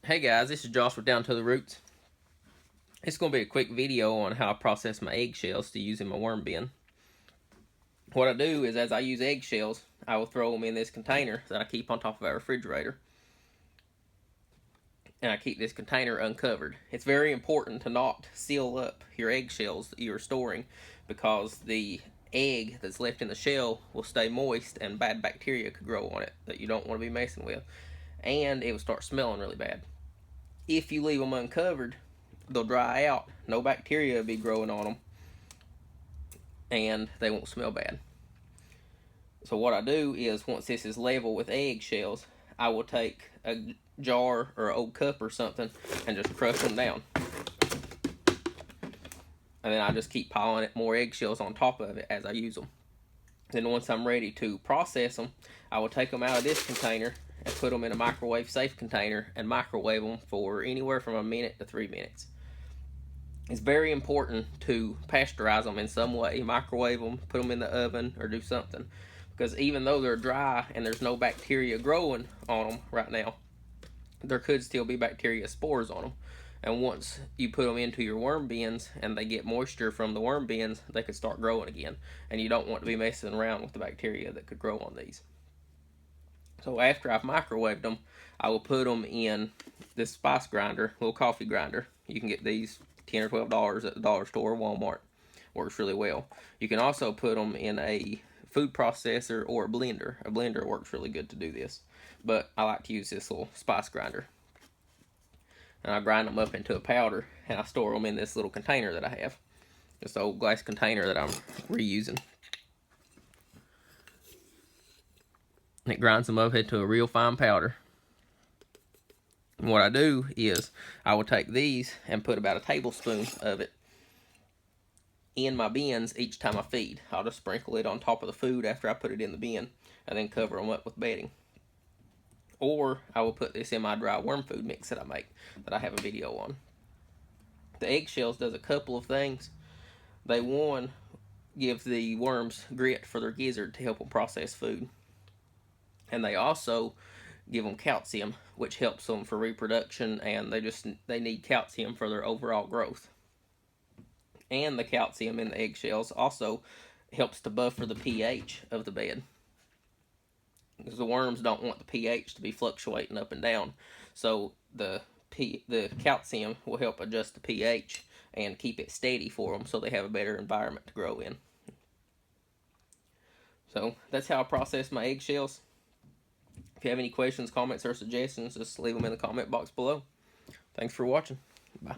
Hey guys, this is Josh with Down to the Roots. It's going to be a quick video on how I process my eggshells to use in my worm bin. What I do is, as I use eggshells, I will throw them in this container that I keep on top of our refrigerator. And I keep this container uncovered. It's very important to not seal up your eggshells that you're storing, because the egg that's left in the shell will stay moist and bad bacteria could grow on it that you don't want to be messing with. And it will start smelling really bad. If you leave them uncovered, they'll dry out, no bacteria will be growing on them, and they won't smell bad. So what I do is, once this is level with eggshells, I will take a jar or an old cup or something and just crush them down. And then I just keep piling more eggshells on top of it as I use them. Then once I'm ready to process them, I will take them out of this container and put them in a microwave safe container and microwave them for anywhere from 1 minute to 3 minutes. It's very important to pasteurize them in some way. Microwave them, put them in the oven, or do something. Because even though they're dry and there's no bacteria growing on them right now, there could still be bacteria spores on them. And once you put them into your worm bins and they get moisture from the worm bins, they could start growing again. And you don't want to be messing around with the bacteria that could grow on these. So after I've microwaved them, I will put them in this spice grinder, little coffee grinder. You can get these $10 or $12 at the dollar store or Walmart. Works really well. You can also put them in a food processor or a blender. A blender works really good to do this, but I like to use this little spice grinder. And I grind them up into a powder, and I store them in this little container that I have. This old glass container that I'm reusing. And it grinds them up into a real fine powder. And what I do is, I will take these and put about a tablespoon of it in my bins each time I feed. I'll just sprinkle it on top of the food after I put it in the bin, and then cover them up with bedding. Or I will put this in my dry worm food mix that I make, that I have a video on. The eggshells does a couple of things. They, one, give the worms grit for their gizzard to help them process food. And they also give them calcium, which helps them for reproduction, and they need calcium for their overall growth. And the calcium in the eggshells also helps to buffer the pH of the bed, because the worms don't want the pH to be fluctuating up and down. So the calcium will help adjust the pH and keep it steady for them, so they have a better environment to grow in. So that's how I process my eggshells. If you have any questions, comments, or suggestions, just leave them in the comment box below. Thanks for watching. Bye.